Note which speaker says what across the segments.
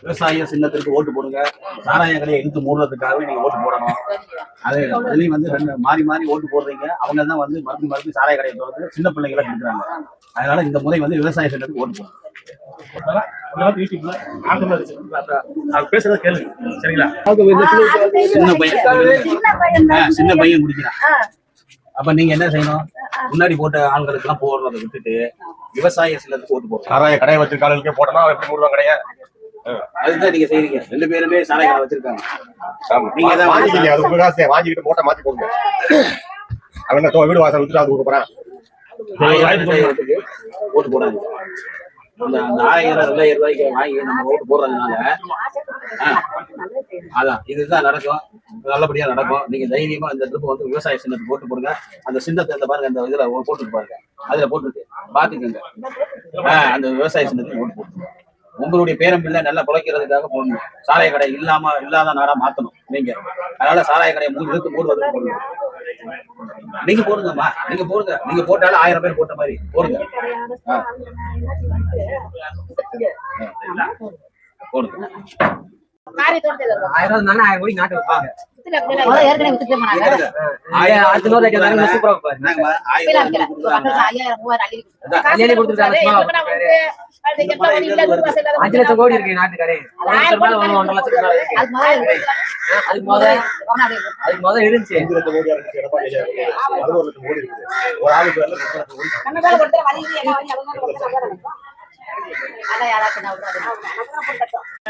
Speaker 1: விவசாய சின்னத்திற்கு ஓட்டு போடுங்க. சாராய கடையை இழுத்து மூடுறதுக்காகவே நீங்க ஓட்டு போடணும். அதுலயும் வந்து ரெண்டு மாறி மாறி ஓட்டு போடுறீங்க. அவங்க தான் வந்து மறுபடியும் சாராய கடையை திறந்து சின்ன பிள்ளைகளை கொடுக்குறாங்க. அதனால இந்த முறை வந்து விவசாய சின்னத்துக்கு ஓட்டு போடணும். பேசுறத கேளுங்க சரிங்களா? சின்ன பையன் குடிக்கிறான். அப்ப நீங்க என்ன செய்யணும்? முன்னாடி போட்ட ஆண்களுக்கு எல்லாம் போடுறதை விட்டுட்டு விவசாய சின்னத்துக்கு ஓட்டு போடணும்.
Speaker 2: சாராய கடையை வச்சிருக்காளுக்கே போட்டோம்னா எப்படி மூடுவாங்க கிடையாது.
Speaker 1: அதுதான் நீங்க செய்றீங்க. ரெண்டு பேருமே சாராய கடை வச்சிருக்காங்க.
Speaker 2: நீங்க தான் வாங்கிக்கிட்டு போட்ட மாத்தி போடுங்க. அவன் வீடு வாசல் விட்டு அது போறான்.
Speaker 1: ஓட்டு போடாது. அந்த 1000 2000 ரூபாய்க்கு வாங்கி நம்ம ஓட்டு போடுறதுனால அதான் இதுதான் நடக்கும். நல்லபடியா நடக்கும். நீங்க தைரியமா இந்த ட்ரிப் வந்து விவசாய சின்னத்துக்கு ஓட்டு போடுங்க. அந்த சின்னத்தை இந்த பாருங்க, அந்த இதுல போட்டு பாருங்க, அதுல போட்டுருக்கு பாத்துக்கோங்க. அந்த விவசாய சின்னத்துக்கு ஓட்டு போடுங்க. உங்களுடைய பேரம் பிள்ளை நல்லா பிழைக்கிறதுக்காக போடணும். சாராய கடை இல்லாத நாடா மாத்தணும் நீங்க. அதனால சாராய கடையை இழுத்து மூடுவதற்கு போடுங்க. நீங்க போடுங்கம்மா, நீங்க போடுங்க. நீங்க போட்டாலும் 1000 பேர் போட்ட மாதிரி போடுங்க. போடுங்க.
Speaker 3: 1000 தானே 1000 கோடி நாட்டு வைப்பாங்க. அஞ்சு லட்சம் கோடி இருக்கு நாட்டுக்காரே. அதுக்கு முதல் இருந்துச்சு.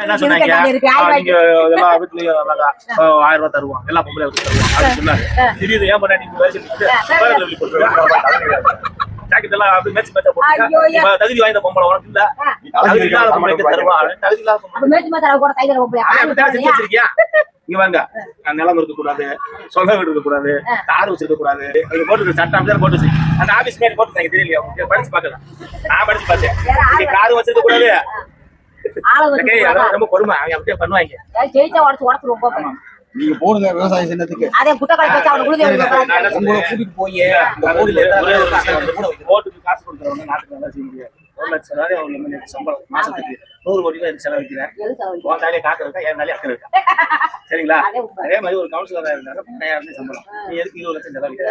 Speaker 4: என்ன சொன்னாங்க? நீங்க எல்லா வீட்லயும் 1000 ரூபாய் தருவோம், எல்லா பொம்பளை தருவோம் அப்படின்னு சொன்னாரு. திடீர்னு ஏன் பண்ண நீங்க ஜாக்கெட் எல்லாம் அப்படி மேட்ச் மேட்சா போட்டுருக்கா. தகுதி வாய்ந்த பொம்பளை உனக்கு இல்ல, தகுதி இல்லாத பொம்பளைக்கு தருவான். தகுதி இல்லாத வச்சிருக்கியா? இங்க வாங்க, நிலம் இருக்க கூடாது, சொந்த வீடு இருக்க கூடாது, கார் வச்சிருக்க கூடாது. போட்டு சட்டம் போட்டு அந்த ஆபீஸ் மாதிரி போட்டு தெரியலையா? படிச்சு பாக்கல, நான் படிச்சு பார்த்தேன். கார் வச்சிருக்க கூடாது. ரொம்ப பொறுமை, அவங்க அப்படியே பண்ணுவாங்க.
Speaker 1: நீங்க போடுங்க விவசாய சின்னத்துக்கு. உங்களை கூட்டிட்டு போய்
Speaker 4: ஓட்டுக்கு காசு கொடுக்குறவங்க நாட்டுக்கு நல்லா செய்யுங்க. 1 லட்சம் ரூபாய் அவங்க சம்பளம் மாசத்துக்கு 100 கோடி ரூபாய் செலவழிக்கிறேன். உன் தாலியை காக்க இருக்கா, என் தாலியை அக்கறை இருக்கா? சரிங்களா? அதே மாதிரி ஒரு கவுன்சிலரா இருந்தாலும் 10,000 சம்பளம். நீ எதுக்கு 20 லட்சம் செலவழிக்கிற?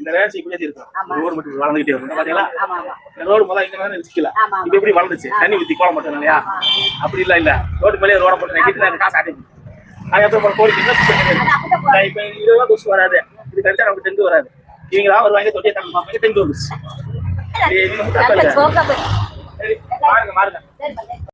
Speaker 4: இந்த வேலை இப்படியே இருக்கும். ரோடு மட்டும் வளர்ந்துகிட்டே இருக்கும். பாத்தீங்களா? ரோடு முதல்ல இங்க மேலே நிறுத்திக்கல, இப்ப எப்படி வளர்ந்துச்சு? தண்ணி ஊத்தி கோலம் மட்டும் இல்லையா? அப்படி இல்ல ரோடு மேலே ரோட போட்டு நக்கிட்டு காசு ஆட்டி அதுக்கப்புறம் கோழிக்கு இப்ப 20 ரூபா கொசு வராது. இது கழிச்சா நமக்கு தெங்கு வராது. இவங்க தான் வருவாங்க, தொட்டியை தங்க பார்ப்பாங்க, தெங்கு வந்துச்சு. பாருங்க.